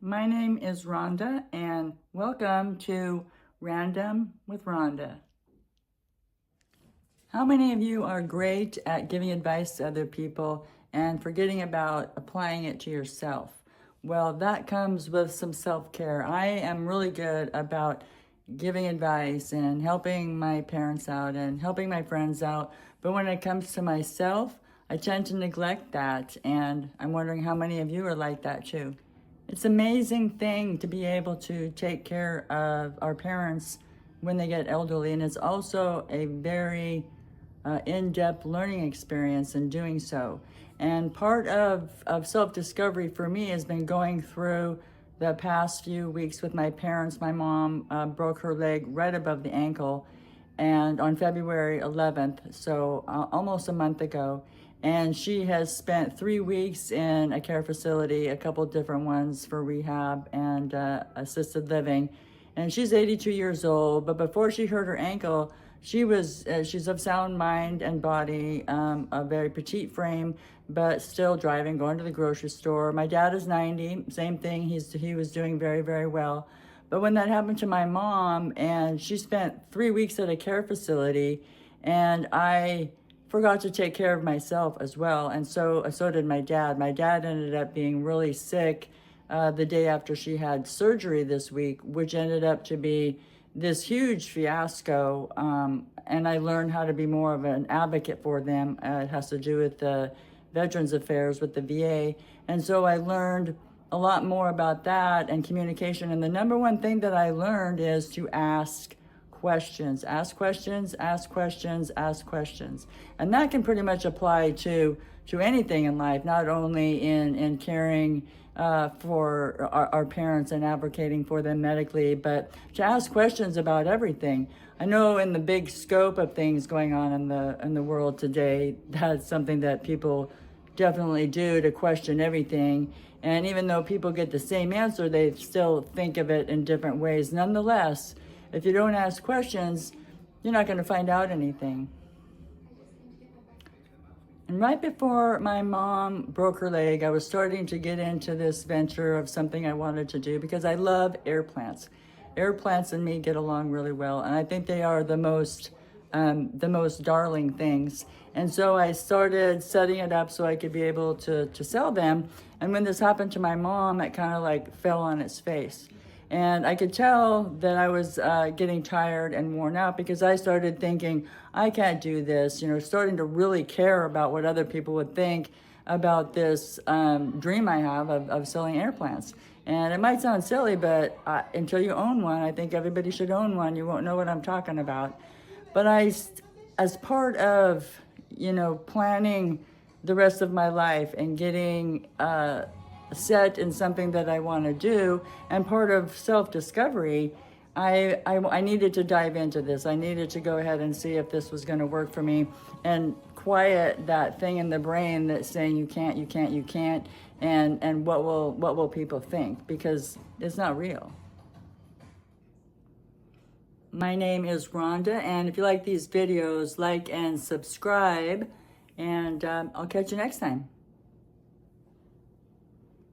my name is Rhonda, and welcome to Random with Rhonda. How many of you are great at giving advice to other people and forgetting about applying it to yourself? Well, that comes with some self-care. I am really good about giving advice and helping my parents out and helping my friends out. But when it comes to myself, I tend to neglect that. And I'm wondering how many of you are like that too. It's an amazing thing to be able to take care of our parents when they get elderly. And it's also a very in-depth learning experience in doing so. And part of self-discovery for me has been going through the past few weeks with my parents. My mom broke her leg right above the ankle, and on February 11th, so almost a month ago. And she has spent 3 weeks in a care facility, a couple different ones for rehab and assisted living. And she's 82 years old, but before she hurt her ankle, she's of sound mind and body, a very petite frame, but still driving, going to the grocery store. My dad is 90, same thing. He was doing very, very well. But when that happened to my mom, and she spent 3 weeks at a care facility, and I forgot to take care of myself as well, and so did my dad. My dad ended up being really sick the day after she had surgery this week, which ended up to be this huge fiasco, and I learned how to be more of an advocate for them. It has to do with the Veterans Affairs with the VA, and so I learned a lot more about that and communication. And the number one thing that I learned is to ask questions. Ask questions, ask questions, ask questions. And that can pretty much apply to anything in life, not only in caring for our parents and advocating for them medically, but to ask questions about everything. I know in the big scope of things going on in the world today, that's something that people definitely do, to question everything. And even though people get the same answer, they still think of it in different ways. Nonetheless, if you don't ask questions, you're not going to find out anything. And right before my mom broke her leg, I was starting to get into this venture of something I wanted to do because I love air plants. Air plants and me get along really well, and I think they are the most darling things. And so I started setting it up so I could be able to sell them. And when this happened to my mom, it kind of like fell on its face. And I could tell that I was getting tired and worn out because I started thinking, I can't do this, starting to really care about what other people would think about this dream I have of selling air plants. And it might sound silly, but until you own one, I think everybody should own one. You won't know what I'm talking about. But as part of, planning the rest of my life and getting set in something that I want to do, and part of self-discovery, I needed to dive into this. I needed to go ahead and see if this was going to work for me and quiet that thing in the brain that's saying you can't, and what will people think, because it's not real. My name is Rhonda, and if you like these videos, like and subscribe, and I'll catch you next time.